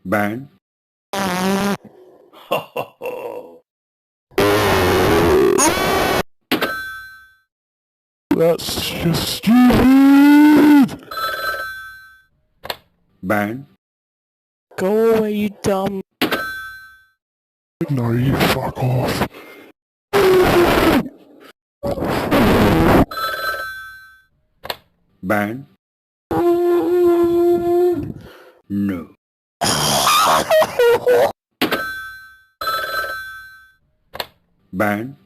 ban. That's just stupid! Ban. Go away, you dumb. No, you fuck off. Ban. No. Ban.